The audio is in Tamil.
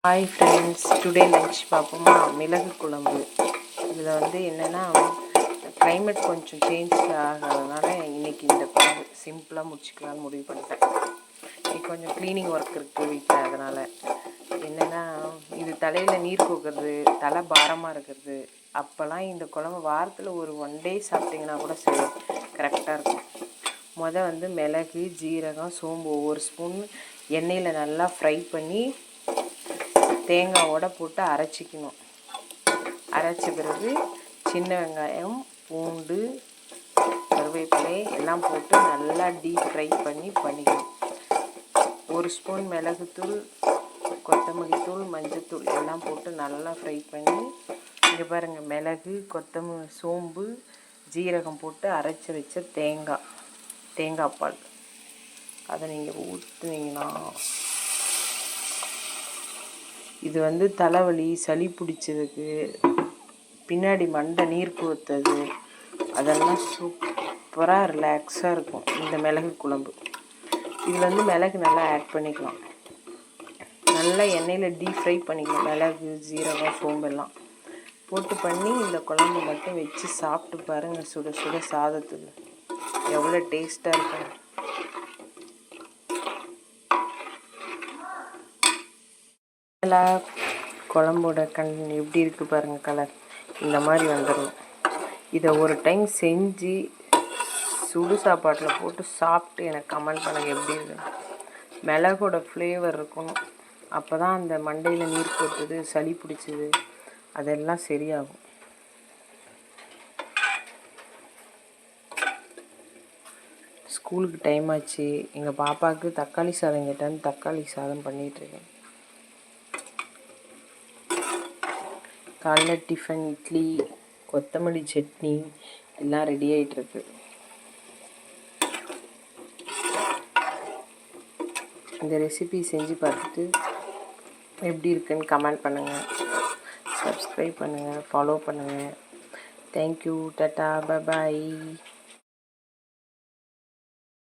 ஹாய் ஃப்ரெண்ட்ஸ், டுடே லஞ்ச் பார்ப்போமா? மிளகு குழம்பு. இதில் வந்து என்னென்னா, கிளைமேட் கொஞ்சம் சேஞ்ச் ஆகிறதுனால இன்றைக்கி இந்த குழம்பு சிம்பிளாக முடிச்சுக்கலான்னு முடிவு பண்ணிட்டேன். இன்றைக்கி கொஞ்சம் க்ளீனிங் ஒர்க் இருக்குது வீட்டில். அதனால் என்னென்னா, இது தலையில் நீர் கோக்கிறது, தலை பாரமாக இருக்கிறது, அப்போல்லாம் இந்த குழம்பு வாரத்தில் ஒரு 1 டே சாப்பிட்டிங்கன்னா கூட சரி கரெக்டாக இருக்கும். வந்து மிளகு, ஜீரகம், சோம்பு ஒவ்வொரு ஸ்பூன் எண்ணெயில் நல்லா ஃப்ரை பண்ணி தேங்காவோட போட்டு அரைச்சிக்கணும். அரைச்ச பிறகு சின்ன வெங்காயம், பூண்டு, கருவேப்பிலை எல்லாம் போட்டு நல்லா டீப் ஃப்ரை பண்ணிக்கணும். 1 ஸ்பூன் மிளகுத்தூள், கொத்தமல்லி தூள், மஞ்சத்தூள் எல்லாம் போட்டு நல்லா ஃப்ரை பண்ணி, இங்கே பாருங்கள், மிளகு, சோம்பு, ஜீரகம் போட்டு அரைச்சி வச்ச தேங்காய் பால் அதை நீங்கள் ஊற்றுனீங்கன்னா, இது வந்து தலைவலி, சளி பிடிச்சதுக்கு, பின்னாடி மண்டை நீர் கோர்த்தது, அதெல்லாம் சூப்பராக ரிலாக்ஸாக இருக்கும் இந்த மிளகு குழம்பு. இதில் வந்து மிளகு நல்லா ஆட் பண்ணிக்கலாம். நல்லா எண்ணெயில் டீப் ஃப்ரை பண்ணிக்கலாம். மிளகு, ஜீரகம், சோம்பெல்லாம் போட்டு பண்ணி இந்த குழம்பு மட்டும் வச்சு சாப்பிட்டு பாருங்கள். சுட சுட சாதத்துக்கு எவ்வளோ டேஸ்ட்டாக இருக்கும். குழம்போட எப்படி இருக்குது பாருங்கள், கலர் இந்த மாதிரி வந்துடும். இதை ஒரு டைம் செஞ்சு சுடு சாப்பாட்டில் போட்டு சாப்பிட்டு எனக்கு கமெண்ட் பண்ணுங்கள் எப்படி இருக்குது. மிளகோட ஃப்ளேவர் இருக்கணும், அப்போ தான் அந்த மண்டையில் நீர் கொட்டுது, சளி பிடிச்சிது அதெல்லாம் சரியாகும். ஸ்கூலுக்கு டைம் ஆச்சு. எங்கள் பாப்பாவுக்கு தக்காளி சாதம் கேட்டான்னு தக்காளி சாதம் பண்ணிகிட்ருக்கேன். காலைல டிஃபன் இட்லி, கொத்தமல்லி சட்னி எல்லாம் ரெடி ஆகிட்டுருக்கு. இந்த ரெசிபி செஞ்சு பார்த்துட்டு எப்படி இருக்குன்னு கமெண்ட் பண்ணுங்கள், சப்ஸ்கிரைப் பண்ணுங்கள், ஃபாலோ பண்ணுங்கள். Thank you, tata, bye bye.